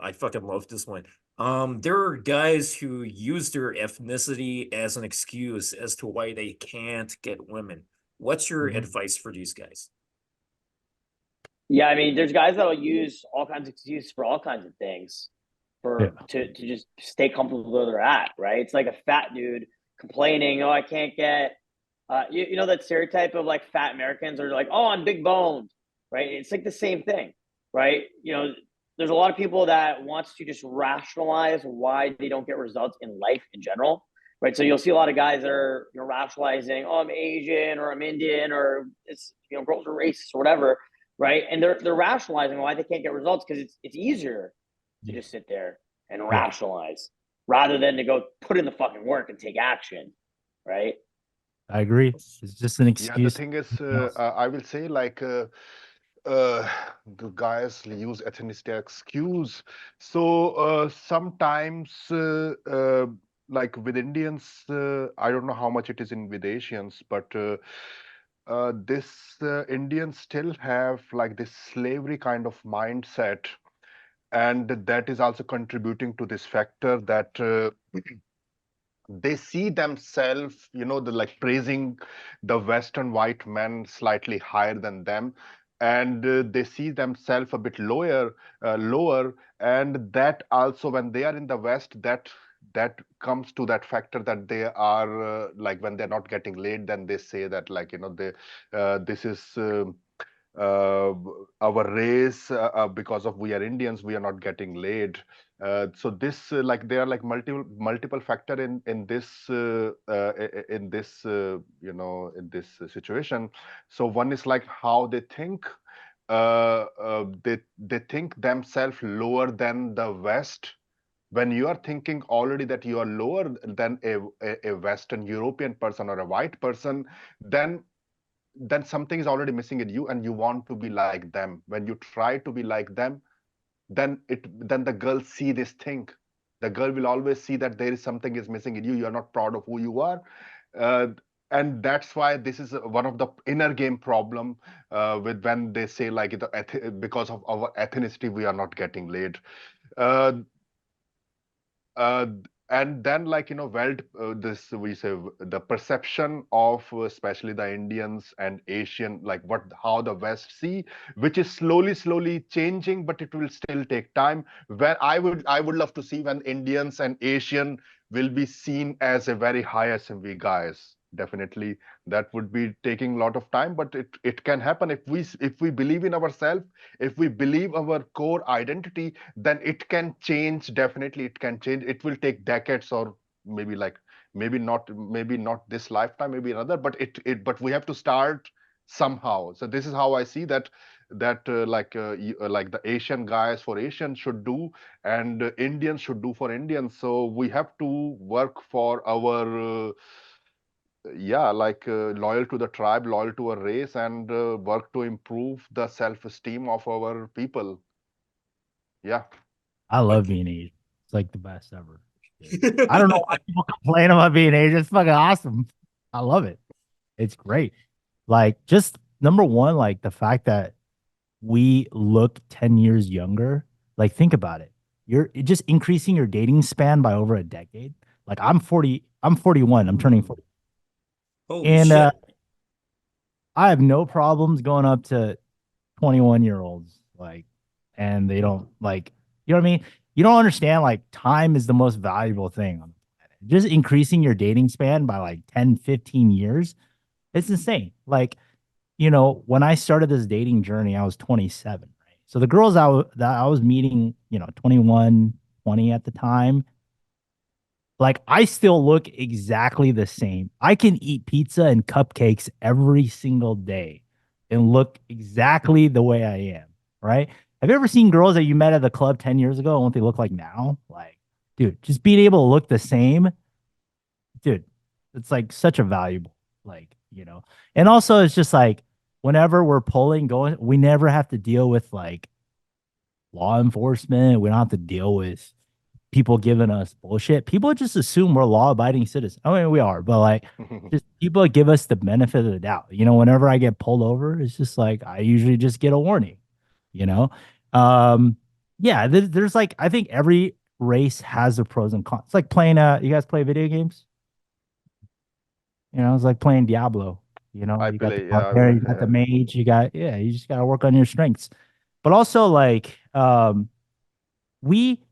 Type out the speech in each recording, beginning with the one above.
I fucking love this one. There are guys who use their ethnicity as an excuse as to why they can't get women. What's your Mhm. advice for these guys? Yeah, I mean, there's guys that'll use all kinds of excuses for all kinds of things Yeah. for to just stay comfortable where they're at, right? It's like a fat dude complaining, oh, I can't get you know that stereotype of like fat Americans are like, oh, I'm big boned, right? It's like the same thing, right? You know, there's a lot of people that wants to just rationalize why they don't get results in life in general, right? So you'll see a lot of guys that are rationalizing, oh, I'm Asian or I'm Indian or it's girls are racist or whatever, right? And they're rationalizing why they can't get results because it's easier to Yeah. just sit there and Yeah. rationalize rather than to go put in the fucking work and take action, right? I agree. It's just an Yeah, the excuse. thing is, Else. I will say uh, the guys use ethnicity excuse. So sometimes, like with Indians, I don't know how much it is in with Asians, but this Indians still have like this slavery kind of mindset, and that is also contributing to this factor that they see themselves, the like praising the Western white men slightly higher than them, and they see themselves a bit lower, and that also when they are in the West, that comes to that factor that they are like when they're not getting laid, then they say that like they this is. Uh, our race because of we are Indians, we are not getting laid. So this like there are like multiple factor in this in this in this situation. So one is like how they think. They think themselves lower than the West. When you are thinking already that you are lower than a Western European person or a white person, then something is already missing in you and you want to be like them. When you try to be like them, then the girl see this thing. The girl will always see that there is something is missing in you. You are not proud of who you are. uh, and that's why this is one of the inner game problem with when they say like because of our ethnicity we are not getting laid. uh, uh, and then like this we say the perception of especially the Indians and Asian, like what how the West see, which is slowly changing, but it will still take time. When I would love to see when Indians and Asian will be seen as a very high SMV guys. Definitely that would be taking a lot of time, but it can happen if we believe in ourselves, if we believe our core identity, then it can change. Definitely it can change. It will take decades, or maybe like maybe not this lifetime, maybe another, but but we have to start somehow. So this is how I see that like the Asian guys for Asian should do, and Indians should do for Indians. So we have to work for our yeah, like loyal to the tribe, loyal to a race, and work to improve the self-esteem of our people. Yeah. I love Okay. being Asian. It's like the best ever. Shit. I don't know why people complain about being Asian. It's fucking awesome. I love it. It's great. Like, just number one, like the fact that we look 10 years younger. Like, think about it. You're just increasing your dating span by over a decade. Like, I'm 40, I'm 41, I'm turning 40. Holy And shit. I have no problems going up to 21-year-olds. Like, and they don't like, you know what I mean? You don't understand, like, time is the most valuable thing on the planet. Just increasing your dating span by like 10, 15 years, it's insane. Like, when I started this dating journey, I was 27, right? So the girls that I was meeting, 21, 20 at the time, like, I still look exactly the same. I can eat pizza and cupcakes every single day and look exactly the way I am, right? Have you ever seen girls that you met at the club 10 years ago and what they look like now? Like, dude, just being able to look the same, dude, it's like such a valuable, like. And also it's just like whenever we're going, we never have to deal with like law enforcement. We don't have to deal with people giving us bullshit. People just assume we're law abiding citizens. I mean, we are, but like, just people give us the benefit of the doubt. Whenever I get pulled over, it's just like I usually just get a warning, you know? Um, Yeah, there's like I think every race has their pros and cons. It's like playing you guys play video games? You know, it's like playing Diablo. You know, I you got the play, yeah, barbarian, you got the mage, you just gotta work on your strengths. But also like we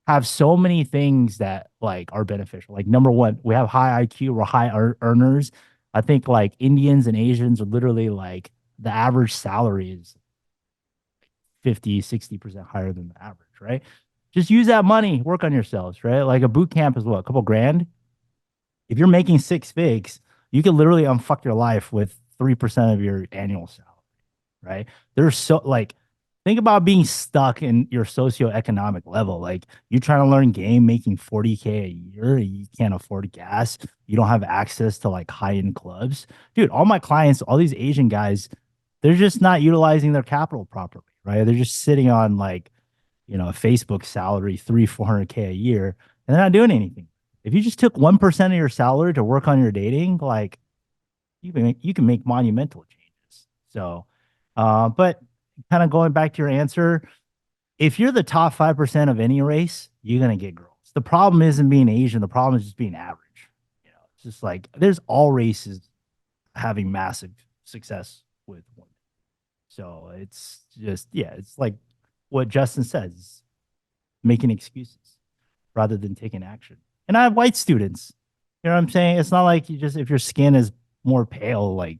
have so many things that like are beneficial. Like number one, we have high IQ, we're high earners. I think like Indians and Asians are literally like the average salary is 50, 60% higher than the average, right? Just use that money, work on yourselves, right? Like a boot camp is what, a couple grand? If you're making six figs, you can literally unfuck your life with 3% of your annual salary, right? There's so like think about being stuck in your socioeconomic level. Like you're trying to learn game making 40K a year, you can't afford gas, you don't have access to like high-end clubs. Dude, all my clients, all these Asian guys, they're just not utilizing their capital properly, right? They're just sitting on like, a Facebook salary, 400K a year, and they're not doing anything. If you just took 1% of your salary to work on your dating, like you can make monumental changes. So, but kind of going back to your answer, if you're the top 5% of any race, you're gonna get girls. The problem isn't being Asian. The problem is just being average. It's just like there's all races having massive success with women. So it's just it's like what Justin says, making excuses rather than taking action. And I have white students. You know what I'm saying? It's not like you just if your skin is more pale, like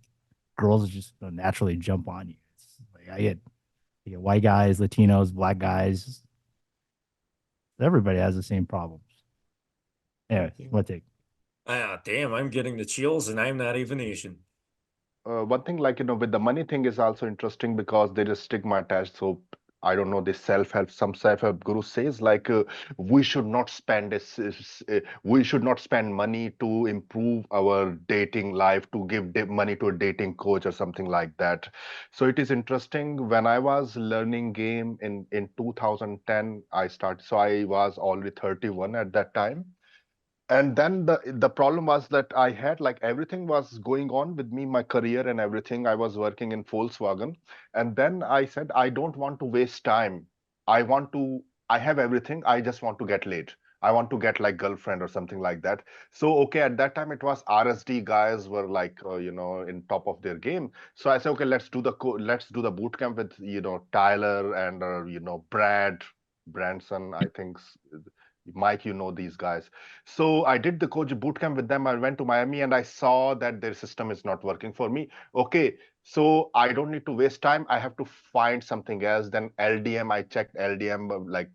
girls just naturally jump on you. It's like I get white guys, Latinos, black guys. Everybody has the same problems. Anyway, what take? Ah, damn, I'm getting the chills and I'm not even Asian. one thing, like, with the money thing is also interesting because there is stigma attached. So I don't know, this self-help, some self-help guru says like, we should not spend we should not spend money to improve our dating life, to give money to a dating coach or something like that. So it is interesting. When I was learning game in 2010, I started. So I was already 31 at that time. And then the problem was that I had, like, everything was going on with me, my career and everything. I was working in Volkswagen, and then I said I don't want to waste time. I have everything. I just want to get laid. I want to get like girlfriend or something like that. So okay, at that time it was RSD guys were like, in top of their game. So I said, okay, let's do the boot camp with Tyler and Brad Branson, I think. Mike, these guys. So I did the coach bootcamp with them. I went to Miami and I saw that their system is not working for me. Okay, so I don't need to waste time. I have to find something else. Then LDM, I checked LDM, like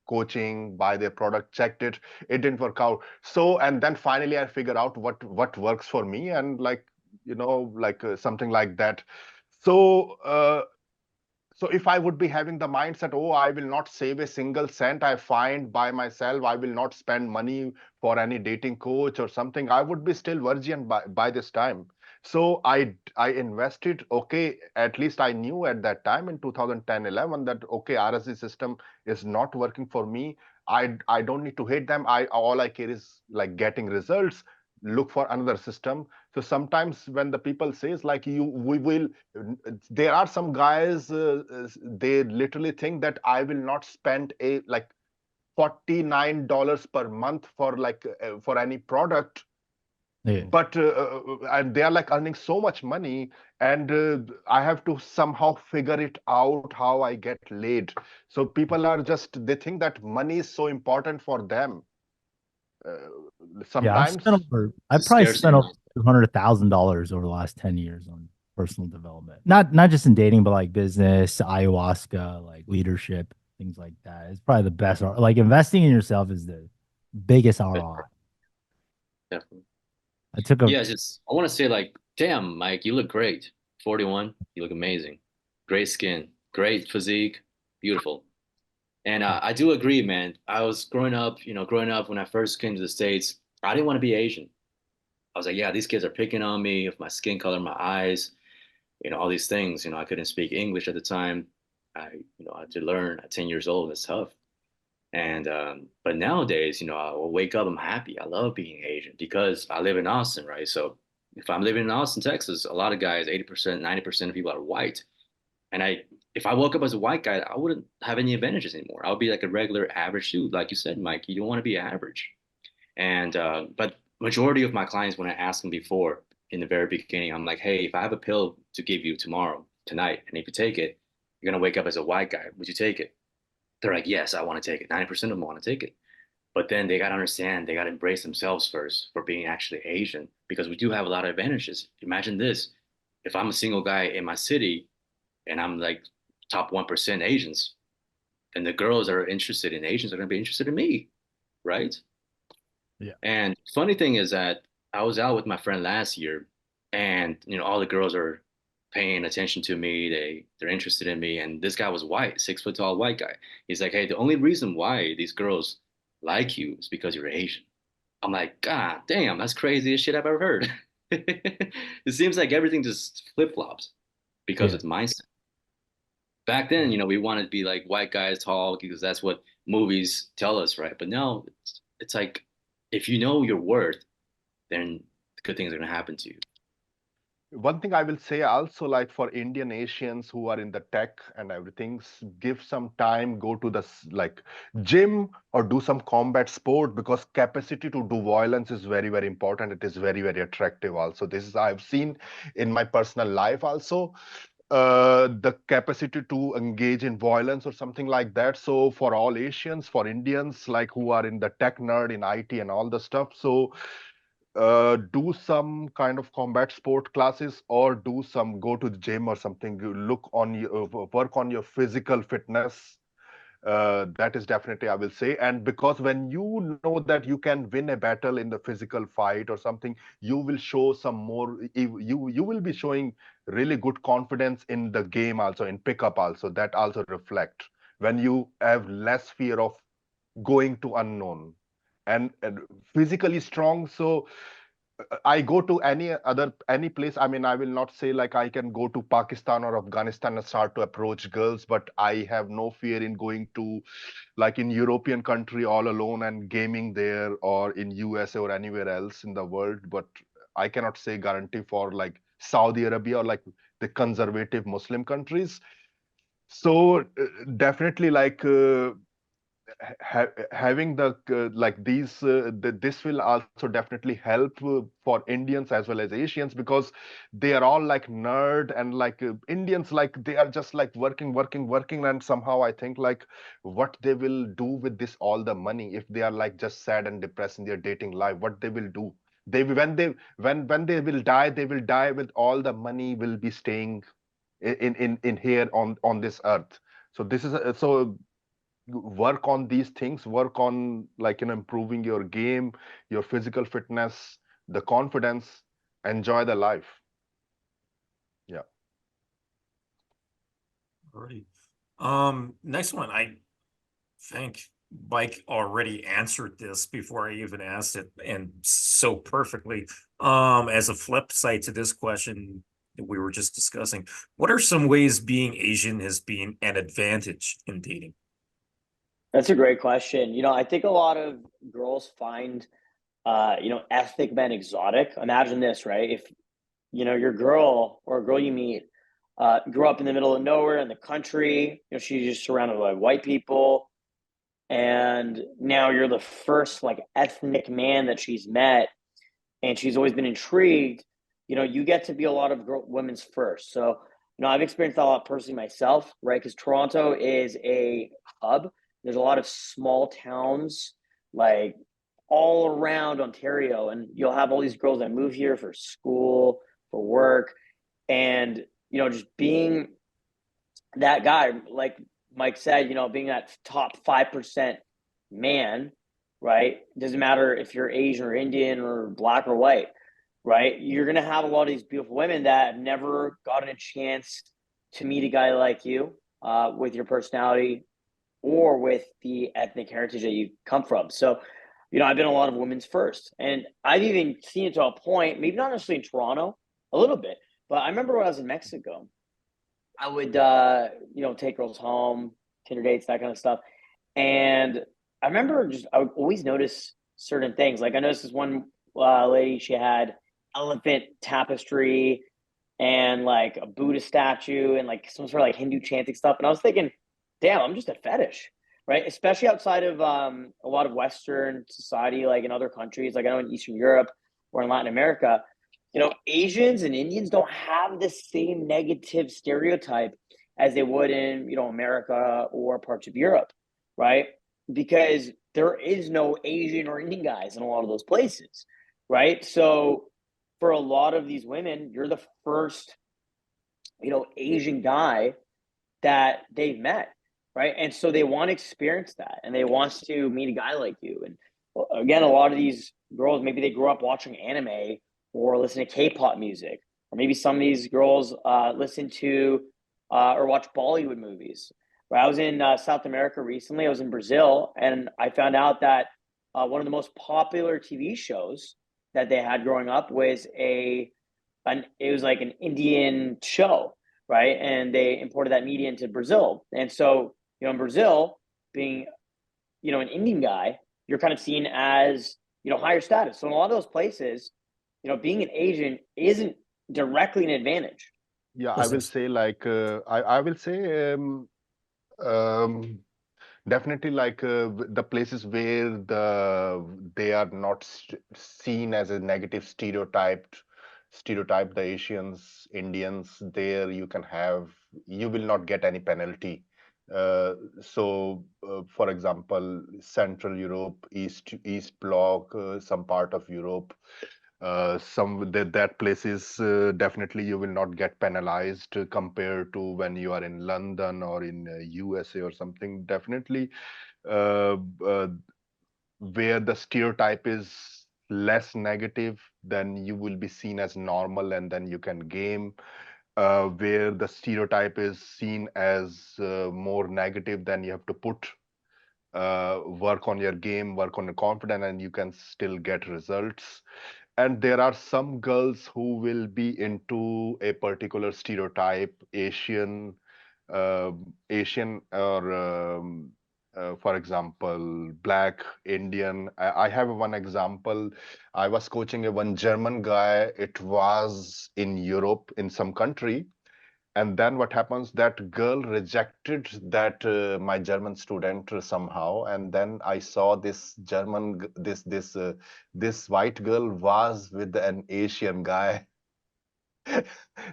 coaching, buy their product, checked it. It didn't work out. So, and then finally I figured out what works for me, and like, something like that. So if I would be having the mindset, oh, I will not save a single cent I find by myself, I will not spend money for any dating coach or something, I would be still virgin by this time. So I invested. Okay, at least I knew at that time in 2010-11 that okay, RSC system is not working for me. I don't need to hate them. I all I care is like getting results. Look for another system. So sometimes when the people says like we will, there are some guys, they literally think that I will not spend a like $49 per month for like for any product, Yeah. but and they are like earning so much money, and I have to somehow figure it out how I get laid. So people are just, they think that money is so important for them. Yeah, Sometimes. I've probably spent over $200,000 over the last 10 years on personal development. Not just in dating, but like business, ayahuasca, like leadership, things like that. It's probably the best. Like investing in yourself is the biggest ROI. Definitely. I took a Yeah, I want to say like, damn, Mike, you look great. 41, you look amazing. Great skin, great physique, beautiful. And I do agree, man. I was growing up when I first came to the States, I didn't want to be Asian. I was like, yeah, these kids are picking on me with my skin color, my eyes, all these things. I couldn't speak English at the time. I had to learn at 10 years old. It's tough. And but nowadays, I will wake up, I'm happy. I love being Asian because I live in Austin, right? So if I'm living in Austin, Texas, a lot of guys, 80%, 90% of people are white. And if I woke up as a white guy, I wouldn't have any advantages anymore. I would be like a regular average dude. Like you said, Mike, you don't want to be average. And but majority of my clients, when I ask them before in the very beginning, I'm like, hey, if I have a pill to give you tomorrow, tonight, and if you take it, you're gonna wake up as a white guy. Would you take it? They're like, yes, I want to take it. 90% of them want to take it. But then they got to understand, they got to embrace themselves first for being actually Asian, because we do have a lot of advantages. Imagine this. If I'm a single guy in my city and I'm like top 1% Asians, then the girls that are interested in Asians are going to be interested in me, right? Yeah. And funny thing is that I was out with my friend last year, and all the girls are paying attention to me. They're interested in me, and this guy was white, 6 foot tall white guy. He's like, hey, the only reason why these girls like you is because you're Asian. I'm like, God damn, that's craziest shit I've ever heard. It seems like everything just flip flops because Yeah. it's mindset. Back then, we wanted to be like white guys tall because that's what movies tell us, right? But no, it's like if you know your worth, then good things are gonna happen to you. One thing I will say also, like for Indian Asians who are in the tech and everything, give some time, go to the like gym or do some combat sport, because capacity to do violence is very, very important. It is very, very attractive also. This is I've seen in my personal life also, the capacity to engage in violence or something like that. So for all Asians, for Indians like who are in the tech nerd in IT and all the stuff, so do some kind of combat sport classes, or do some go to the gym or something. You look on your work on your physical fitness. That is definitely, I will say. And because when you know that you can win a battle in the physical fight or something, you will show some more. You will be showing really good confidence in the game also, in pickup also. That also reflect when you have less fear of going to unknown, and physically strong. So I go to any place. I mean, I will not say like I can go to Pakistan or Afghanistan and start to approach girls, but I have no fear in going to like in European country all alone and gaming there, or in USA or anywhere else in the world. But I cannot say guarantee for like Saudi Arabia or like the conservative Muslim countries. So definitely like having the like this will also definitely help for Indians as well as Asians, because they are all like nerd, and like Indians, like they are just like working, and somehow I think like what they will do with this all the money, if they are like just sad and depressed in their dating life, what they will do, when they will die, they will die with all the money will be staying in here on this earth. So this is so work on these things, work on like improving your game, your physical fitness, the confidence, enjoy the life. Yeah. All right. Next one. I think Mike already answered this before I even asked it, and so perfectly. As a flip side to this question that we were just discussing, what are some ways being Asian has been an advantage in dating? That's a great question. I think a lot of girls find, ethnic men exotic. Imagine this, right? If, your girl or a girl you meet grew up in the middle of nowhere in the country, she's just surrounded by white people. And now you're the first like ethnic man that she's met, and she's always been intrigued. You get to be a lot of women's first. So, I've experienced that a lot personally myself, right? Because Toronto is a hub. There's a lot of small towns like all around Ontario, and you'll have all these girls that move here for school, for work, and just being that guy, like Mike said, being that top 5% man, right? Doesn't matter if you're Asian or Indian or black or white, right? You're going to have a lot of these beautiful women that have never gotten a chance to meet a guy like you with your personality or with the ethnic heritage that you come from. So, I've been a lot of women's first. And I've even seen it to a point, maybe not necessarily in Toronto, a little bit, but I remember when I was in Mexico, I would, take girls home, Tinder dates, that kind of stuff. And I remember I would always notice certain things. Like I noticed this one lady, she had elephant tapestry and like a Buddha statue and like some sort of like Hindu chanting stuff. And I was thinking, damn, I'm just a fetish, right? Especially outside of a lot of Western society, like in other countries, like I know in Eastern Europe or in Latin America, you know, Asians and Indians don't have the same negative stereotype as they would in, you know, America or parts of Europe, right? Because there is no Asian or Indian guys in a lot of those places, right? So for a lot of these women, you're the first, you know, Asian guy that they've met, right? And so they want to experience that, and they want to meet a guy like you. And again, a lot of these girls, maybe they grew up watching anime or listen to K-pop music, or maybe some of these girls listen to or watch Bollywood movies. Right? I was in South America recently. I was in Brazil, and I found out that one of the most popular TV shows that they had growing up was it was like an Indian show, right? And they imported that media into Brazil. And so, you know, in Brazil, being, you know, an Indian guy, you're kind of seen as, you know, higher status. So in a lot of those places, you know, being an Asian isn't directly an advantage. Yeah, I will Listen, say like I will say um, definitely like the places where they are not seen as a negative stereotype, the Asians, Indians, there you will not get any penalty. For example, Central Europe, East Bloc, some part of Europe, that places definitely you will not get penalized compared to when you are in London or in USA or something. Definitely, uh, uh, where the stereotype is less negative, then you will be seen as normal, and then you can game. Where the stereotype is seen as more negative, then you have to work on your game, work on your confidence, and you can still get results. And there are some girls who will be into a particular stereotype, Asian or for example, Black, Indian. I have one example. I was coaching one German guy. It was in Europe, in some country, and then what happens, that girl rejected that my German student somehow, and then I saw this this white girl was with an Asian guy.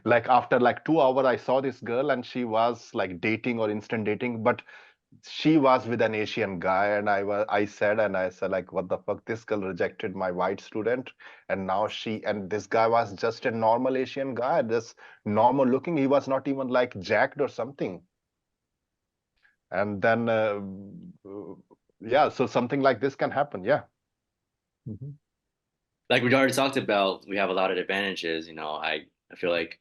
Like after like 2 hours I saw this girl, and she was like dating or instant dating, but she was with an Asian guy, and I said like, what the fuck? This girl rejected my white student, and now this guy was just a normal Asian guy, this normal looking. He was not even like jacked or something. And then, yeah, so something like this can happen. Yeah. mhm. Like we already talked about, we have a lot of advantages. You know, I feel like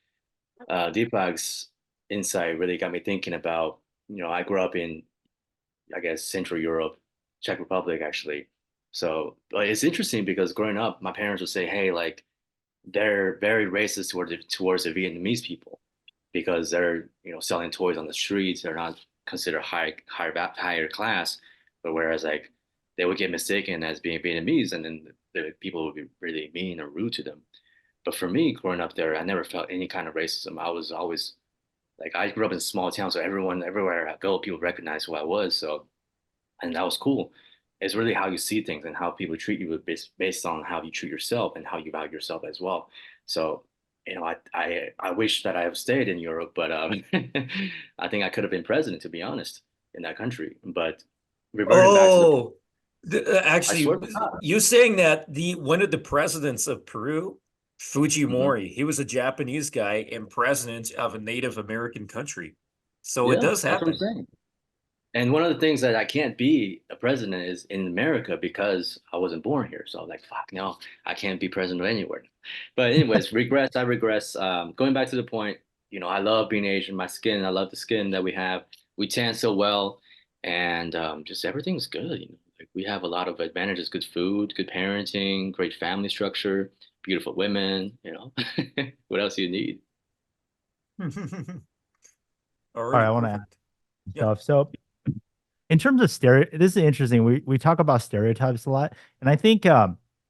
Deepak's insight really got me thinking about, you know, I grew up in, I guess, Central Europe, Czech Republic, actually. So but it's interesting because growing up, my parents would say, hey, like, they're very racist towards the Vietnamese people because they're, you know, selling toys on the streets. They're not considered higher class, but whereas like they would get mistaken as being Vietnamese, and then the people would be really mean or rude to them. But for me, growing up there, I never felt any kind of racism. I was always like, I grew up in a small town, so everywhere I go, people recognize who I was. So, and that was cool. It's really how you see things and how people treat you based on how you treat yourself and how you value yourself as well. So, you know, I wish that I have stayed in Europe, but I think I could have been president, to be honest, in that country. But reverting back to the point, Oh, I swear actually, to God. you saying that the one of the presidents of Peru, Mhm. Fujimori, he was a Japanese guy and president of a Native American country. So it Yeah, does that's what I'm happen. saying. And one of the things that I can't be a president is in America because I wasn't born here. So I'm like, fuck, no, I can't be president anywhere. But anyways, regress, I regress. Going back to the point, you know, I love being Asian. My skin, I love the skin that we have. We tan so well, and just everything's good. You know, like we have a lot of advantages: good food, good parenting, great family structure, beautiful women. You know, what else do you need? All right, Already I want to add perfect. Yeah. stuff. So in terms of this is interesting. We talk about stereotypes a lot, and I think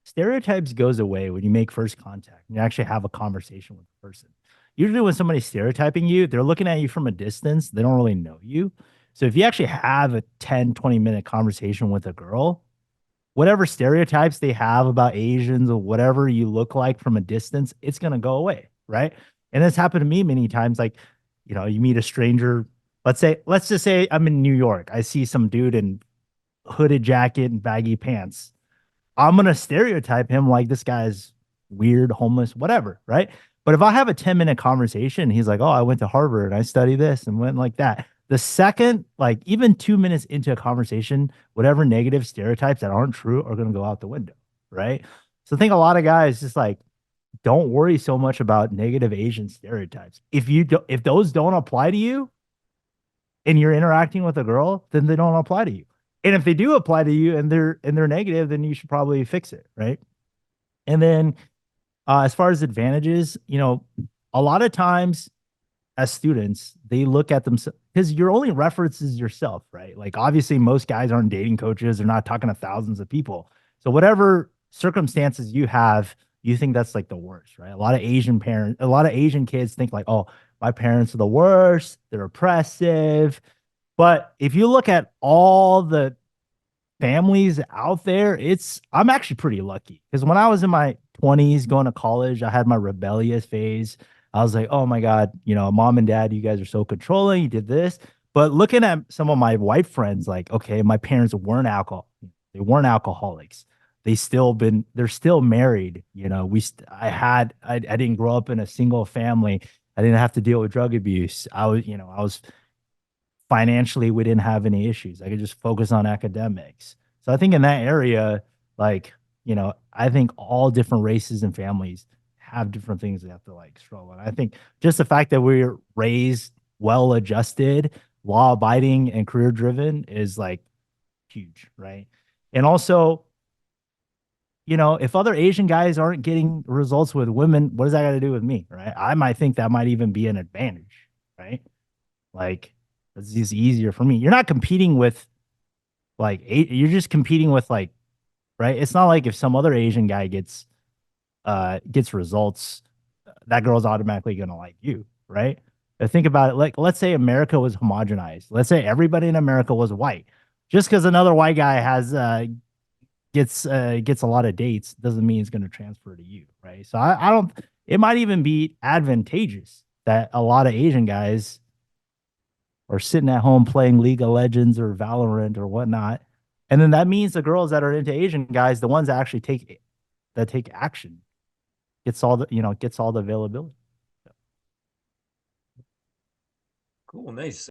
stereotypes goes away when you make first contact and you actually have a conversation with the person. usually when somebody's stereotyping you, they're looking at you from a distance. They don't really know you. So if you actually have a 10, 20-minute conversation with a girl, whatever stereotypes they have about Asians or whatever you look like from a distance, it's going to go away. Right. And it's happened to me many times. Like, you meet a stranger. Let's just say I'm in New York. I see some dude in hooded jacket and baggy pants. I'm going to stereotype him like this guy's weird, homeless, whatever. Right. But if I have a 10-minute conversation, he's like, oh, I went to Harvard and I studied this and went like that. The second, like even 2 minutes into a conversation, whatever negative stereotypes that aren't true are going to go out the window. Right. So I think a lot of guys just like, don't worry so much about negative Asian stereotypes. If those don't apply to you and you're interacting with a girl, then they don't apply to you. And if they do apply to you and they're negative, then you should probably fix it, right? And then as far as advantages, a lot of times as students, they look at themselves because your only reference is yourself, right? Like obviously most guys aren't dating coaches, they're not talking to thousands of people. So whatever circumstances you have, you think that's like the worst, right? A lot of Asian kids think like, oh, my parents are the worst, they're oppressive. But if you look at all the families out there, I'm actually pretty lucky because when I was in my 20s going to college, I had my rebellious phase. I was like, oh my God, mom and dad, you guys are so controlling. You did this. But looking at some of my white friends, like, okay, my parents they weren't alcoholics. They're still married. I didn't grow up in a single family. I didn't have to deal with drug abuse. I was financially, we didn't have any issues. I could just focus on academics. So I think in that area, like, I think all different races and families have different things they have to like struggle. And I think just the fact that we're raised well adjusted, law abiding, and career driven is like huge, right? And also, if other Asian guys aren't getting results with women, what does that got to do with me, right? I might think that might even be an advantage, right? Like, it's just easier for me. You're not competing with you're just competing with like, right? It's not like if some other Asian guy gets results, that girl's automatically gonna like you, right? But think about it. Like, let's say America was homogenized. Let's say everybody in America was white. Just because another white guy gets a lot of dates doesn't mean it's gonna transfer to you, right? So I don't. It might even be advantageous that a lot of Asian guys or sitting at home playing League of Legends or Valorant or whatnot. And then that means the girls that are into Asian guys, the ones that actually take action, gets all the availability. Cool, nice.